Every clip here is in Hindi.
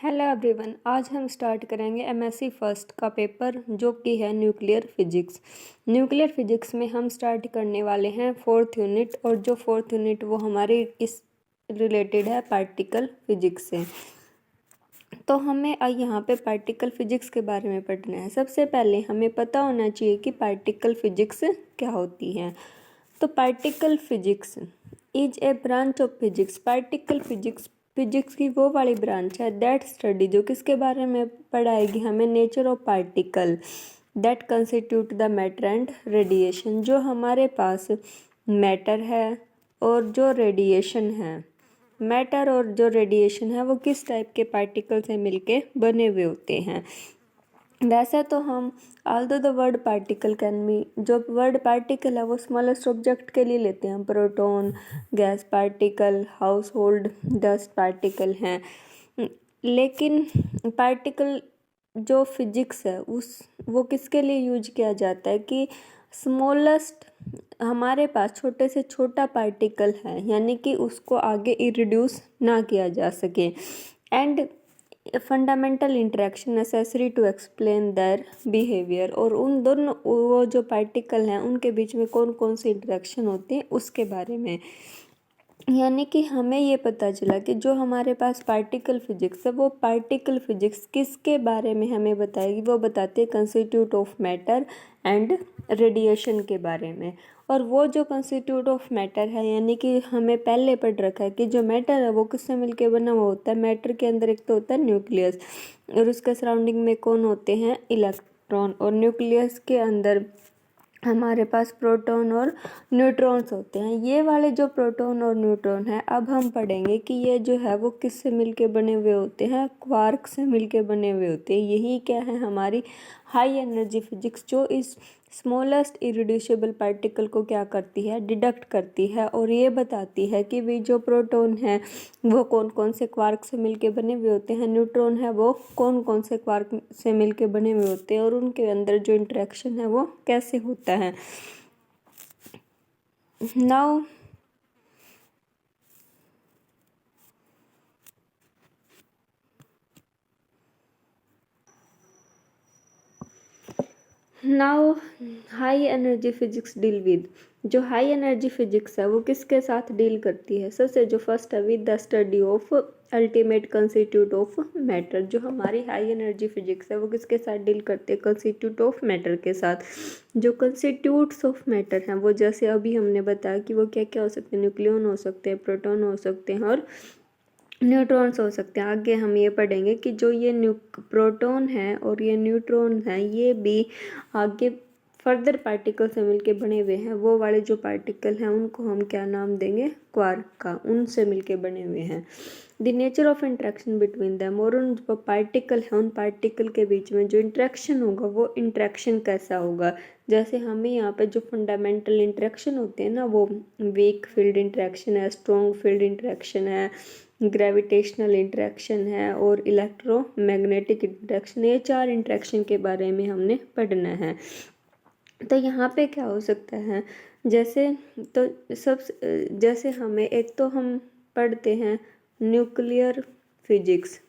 हेलो एवरीवन, आज हम स्टार्ट करेंगे एमएससी फर्स्ट का पेपर जो कि है न्यूक्लियर फिजिक्स। न्यूक्लियर फिजिक्स में हम स्टार्ट करने वाले हैं फोर्थ यूनिट, और जो फोर्थ यूनिट वो हमारी इस रिलेटेड है पार्टिकल फिजिक्स से। तो हमें यहाँ पे पार्टिकल फिजिक्स के बारे में पढ़ना है। सबसे पहले हमें पता होना चाहिए कि पार्टिकल फिजिक्स क्या होती है। तो particle physics is a branch of physics. Particle physics physics की वो वाली ब्रांच है दैट स्टडी, जो किसके बारे में पढ़ाएगी हमें, nature of particle that constitute the matter and radiation. जो हमारे पास मैटर है और जो रेडिएशन है, मैटर और जो रेडिएशन है वो किस टाइप के पार्टिकल से मिलके बने हुए होते हैं। वैसे तो हम although the word particle can be, जो वर्ड पार्टिकल है वो स्मॉलेस्ट ऑब्जेक्ट के लिए लेते हैं, proton, gas particle, house hold dust particle हैं। लेकिन पार्टिकल जो फिजिक्स है वो किसके लिए यूज किया जाता है कि स्मॉलेस्ट हमारे पास छोटे से छोटा पार्टिकल है, यानी कि उसको आगे रिड्यूस ना किया जा सके, and fundamental interaction necessary to explain their behaviour. और उन दोनों वो जो पार्टिकल हैं उनके बीच में कौन कौन सी इंटरेक्शन होती है उसके बारे में। यानी कि हमें ये पता चला कि जो हमारे पास पार्टिकल फिजिक्स है वो पार्टिकल फिजिक्स किसके बारे में हमें बताएगी, वो बताती है constitute of matter and radiation के बारे में। और वो जो कंस्टिट्यूट ऑफ मैटर है, यानी कि हमें पहले पढ़ रखा है कि जो मैटर है वो किससे मिलके बना हुआ होता है। मैटर के अंदर एक तो होता है न्यूक्लियस, और उसके सराउंडिंग में कौन होते हैं, इलेक्ट्रॉन। और न्यूक्लियस के अंदर हमारे पास प्रोटॉन और न्यूट्रॉन्स होते हैं। ये वाले जो प्रोटॉन और न्यूट्रॉन है, अब हम पढ़ेंगे कि ये जो है वो किससे मिलके बने हुए होते हैं, क्वार्क से मिलके बने हुए होते हैं। यही क्या है, हमारी हाई एनर्जी फिजिक्स, जो इस स्मॉलेस्ट इरिड्यूसिबल पार्टिकल को क्या करती है, डिडक्ट करती है, और ये बताती है कि भी जो प्रोटॉन है वो कौन कौन से क्वार्क से मिलके बने हुए होते हैं, न्यूट्रॉन है वो कौन कौन से क्वार्क से मिलके बने हुए होते हैं, और उनके अंदर जो इंटरेक्शन है वो कैसे होता है। Now high energy physics deal with, जो हाई एनर्जी फिजिक्स है वो किसके साथ डील करती है। सबसे जो फर्स्ट है, with the study of ultimate constitute of matter. जो हमारी हाई एनर्जी फिजिक्स है वो किसके साथ डील करती है, कंस्टिट्यूट ऑफ मैटर के साथ। जो कंस्टिट्यूट्स ऑफ मैटर हैं वो जैसे अभी हमने बताया कि वो क्या क्या हो सकते हैं, न्यूक्लियन हो सकते हैं, प्रोटॉन हो सकते हैं, और न्यूट्रॉन्स हो सकते हैं। आगे हम ये पढ़ेंगे कि जो ये प्रोटॉन है और ये न्यूट्रॉन है, ये भी आगे फर्दर पार्टिकल से मिलके बने हुए हैं। वो वाले जो पार्टिकल हैं उनको हम क्या नाम देंगे, क्वार्क का, उनसे मिलके बने हुए हैं। The nature of interaction between them, और उन जो पार्टिकल हैं उन पार्टिकल के बीच में जो इंट्रैक्शन होगा वो इंट्रैक्शन कैसा होगा। जैसे हमें यहाँ पे जो फंडामेंटल इंट्रैक्शन होते हैं ना, वो वीक फील्ड इंट्रैक्शन है, स्ट्रॉन्ग फील्ड इंट्रैक्शन है, ग्रेविटेशनल इंट्रैक्शन है, और इलेक्ट्रोमैग्नेटिक इंट्रैक्शन। ये चार इंट्रैक्शन के बारे में हमने पढ़ना है। तो यहाँ पे क्या हो सकता है, जैसे तो जैसे हमें एक तो हम पढ़ते हैं न्यूक्लियर फिजिक्स,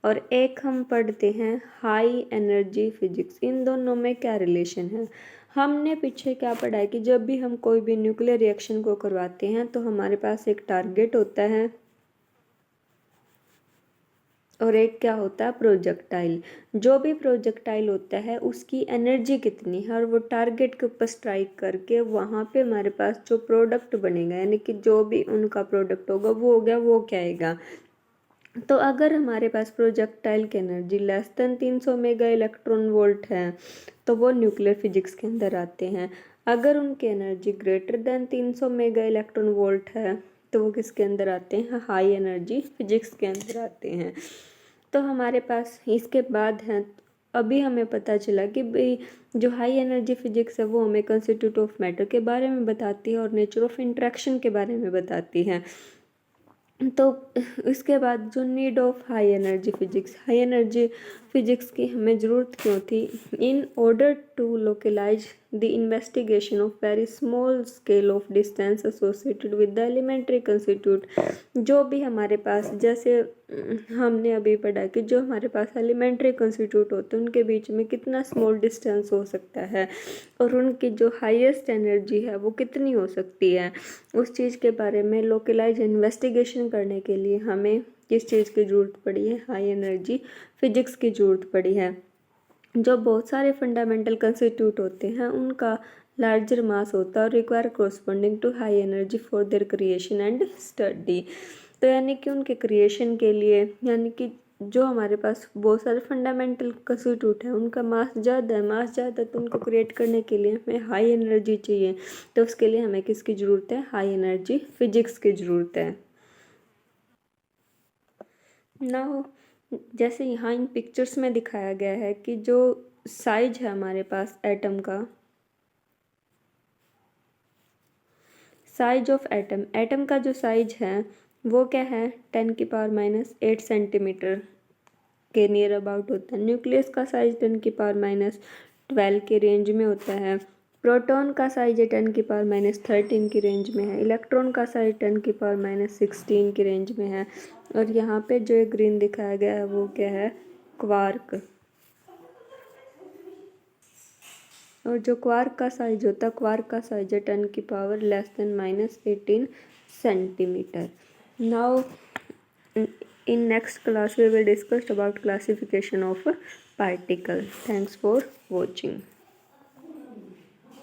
और एक हम पढ़ते हैं हाई एनर्जी फिजिक्स। इन दोनों में क्या रिलेशन है। हमने पीछे क्या पढ़ा है कि जब भी हम कोई भी न्यूक्लियर रिएक्शन को करवाते हैं तो हमारे पास एक टारगेट होता है और एक क्या होता है, प्रोजेक्टाइल। जो भी प्रोजेक्टाइल होता है उसकी एनर्जी कितनी है, और वो टारगेट के ऊपर स्ट्राइक करके वहाँ पे हमारे पास जो प्रोडक्ट बनेगा, यानी कि जो भी उनका प्रोडक्ट होगा वो हो गया, वो क्या आएगा। तो अगर हमारे पास प्रोजेक्टाइल की energy less than 300 mega electron volt है तो वो न्यूक्लियर फिजिक्स के अंदर आते हैं। अगर उनकी energy greater than 300 mega electron volt है तो वो किसके अंदर आते हैं, हाई एनर्जी फिजिक्स के अंदर आते हैं। तो हमारे पास इसके बाद हैं, अभी हमें पता चला कि भाई जो हाई एनर्जी फिजिक्स है वो हमें कंस्टिट्यूट ऑफ मैटर के बारे में बताती है और नेचर ऑफ इंट्रैक्शन के बारे में बताती है। तो इसके बाद जो need of high energy physics, high energy physics की हमें ज़रूरत क्यों थी, in order to localize the investigation of very small scale of distance associated with the elementary constituent। जो भी हमारे पास, जैसे हमने अभी पढ़ा कि जो हमारे पास एलिमेंट्री कंस्टिट्यूट होते हैं उनके बीच में कितना स्मॉल डिस्टेंस हो सकता है और उनकी जो हाईएस्ट एनर्जी है वो कितनी हो सकती है, उस चीज़ के बारे में लोकलाइज इन्वेस्टिगेशन करने के लिए हमें किस चीज़ की ज़रूरत पड़ी है, हाई एनर्जी फिजिक्स की ज़रूरत पड़ी है। जो बहुत सारे फंडामेंटल कंस्टिट्यूट होते हैं उनका लार्जर मास होता है और require corresponding to high energy for their creation and study. तो यानी कि उनके क्रिएशन के लिए, यानी कि जो हमारे पास बहुत सारे फंडामेंटल कंस्टिट्यूट हैं उनका मास ज़्यादा है, तो उनको क्रिएट करने के लिए हमें हाई एनर्जी चाहिए। तो उसके लिए हमें किसकी ज़रूरत है, हाई एनर्जी फिजिक्स की ज़रूरत है। ना जैसे यहाँ इन पिक्चर्स में दिखाया गया है कि जो साइज है हमारे पास एटम का, साइज ऑफ एटम, एटम का जो साइज है वो क्या है 10⁻⁻8 सेंटीमीटर के नियर अबाउट होता है। न्यूक्लियस का साइज 10⁻12 के रेंज में होता है। प्रोटॉन का साइज 10⁻13 की रेंज में है। इलेक्ट्रॉन का साइज 10⁻16 की रेंज में है। और यहाँ पे जो ग्रीन दिखाया गया है वो क्या है, क्वार्क। और जो क्वार्क का साइज होता है, क्वार्क का साइज है 10⁻⁻18 centimetre. Now in next class we will discuss about classification of particle. Thanks for watching.